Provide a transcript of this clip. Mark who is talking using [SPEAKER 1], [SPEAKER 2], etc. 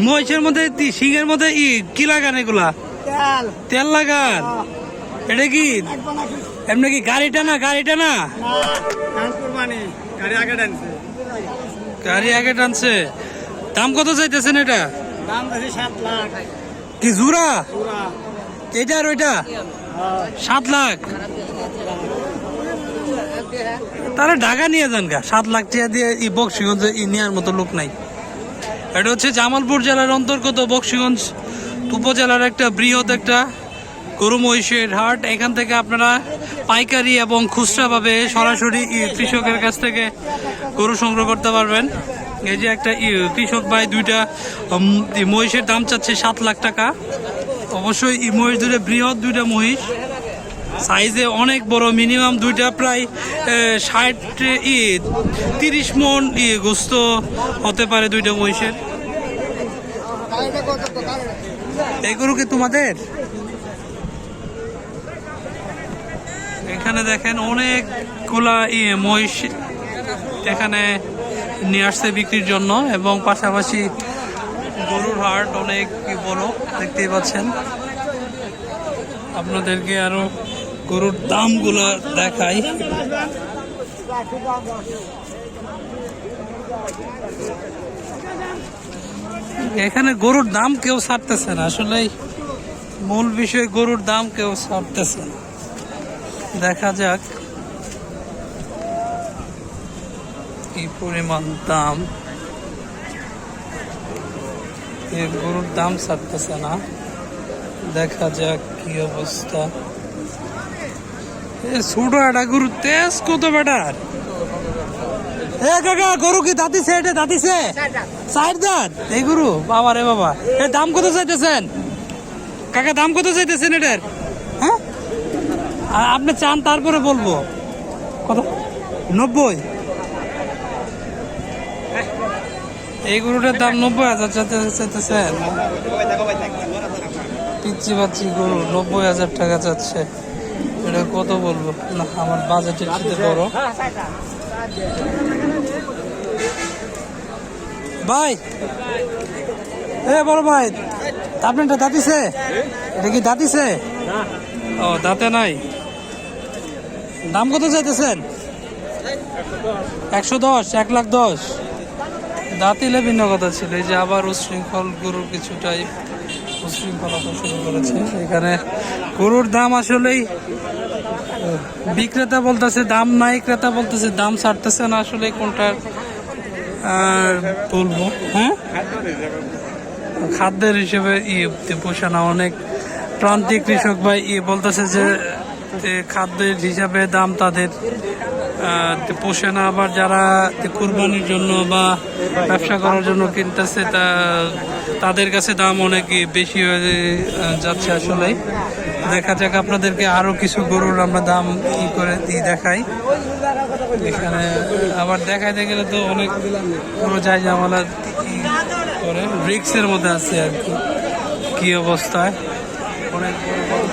[SPEAKER 1] মহিষের মধ্যে সিংহের মধ্যে কি লাগান এগুলা? তেল লাগান। এটা কি এমনি কি গাড়িটা না? গাড়ি আগে টানছে। দাম কত চাইতেছেন এটা? কি জুরা? এটা আর ওইটা 7 লাখ। তারা ঢাকা নিয়ে যান গা, 7 লাখ টাকা দিয়ে বক্সিগঞ্জে নেওয়ার মতো লোক নাই। এটা হচ্ছে জামালপুর জেলার অন্তর্গত বক্সিগঞ্জ উপজেলার একটা বৃহৎ একটা গরু মহিষের হাট। এখান থেকে আপনারা পাইকারি এবং খুচরাভাবে সরাসরি কৃষকের কাছ থেকে গরু সংগ্রহ করতে পারবেন। এই যে একটা কৃষক ভাই 2টা মহিষের দাম চাচ্ছে 7 লাখ টাকা। অবশ্যই এই মহিষ দুটো বৃহৎ 2টা মহিষ, সাইজে অনেক বড়, মিনিমাম 2টা প্রায় 30 মন গোস্ত হতে পারে 2টা মহিষের। এই গরু কি তোমাদের? এখানে দেখেন অনেকগুলা মহিষ এখানে নিয়ে আসছে বিক্রির জন্য, এবং পাশাপাশি গরুর হাট অনেক বড় দেখতেই পাচ্ছেন। আপনাদেরকে আরো গরুর দামগুলো দেখাই। এখানে গরুর দাম কেউ ছাড়তেছে না, আসলে মূল বিষয় গরুর দাম কেউ ছাড়তেছে না। দেখা যাক কি পরিমাণ দাম। গরুর দাম ছাড়তেছে না, দেখা যাক কি অবস্থা। ছোট একটা গরু তেজ কত বেটার। কাকা গরু কি দাঁতিছে? এটা দাঁতিছে 4 দাঁত এই গরু? বাবা রে বাবা, এর দাম কত চাইতেছেন কাকা? দাম কত চাইতেছেন এটার? হ্যাঁ আপনি চান তারপরে বলবো কত? 90। এই গরুটার দাম 90,000 চাইতেছেন? পিচ্ছি পাচ্ছি গরু 90,000 টাকা চাচ্ছে। এটা কত বলবো না, আমার বাজেটের সাথে বড়। ভাই বড় ভাই, আপনারটা দাঁতিছে? এটা কি দাঁতিছে? ও দাঁতে নাই। দাম কত চাইতেছেন? 110, 1,10,000। দাঁতিলে ভিন্ন কথা ছিল। এই যে আবার উশৃঙ্খল গরুর কিছুটাই উশৃঙ্খলতা শুরু করেছে এখানে। গরুর দাম আসলেই বিক্রেতা বলতেছে দাম নাই, ক্রেতা বলতেছে দাম ছাড়তেছে না। আসলে কোনটা বলবো? হ্যাঁ, খাদ্যের হিসেবে পোষানো অনেক প্রান্তিক কৃষক ভাই বলতেছে যে খাদ্যের হিসাবে দাম তাদের পোষে না। আবার যারা কুরবানির জন্য বা ব্যবসা করার জন্য কিনতেছে তাদের কাছে দাম অনেক বেশি হয়ে যাচ্ছে। আসলে দেখা যাক, আপনাদেরকে আরো কিছু গরুর আমরা দাম কি করে দেখাই। এখানে আবার দেখাইতে গেলে তো অনেক বড় যায় জামালা করে রিক্সের মধ্যে আছে আর কি অবস্থায়। অনেক বড়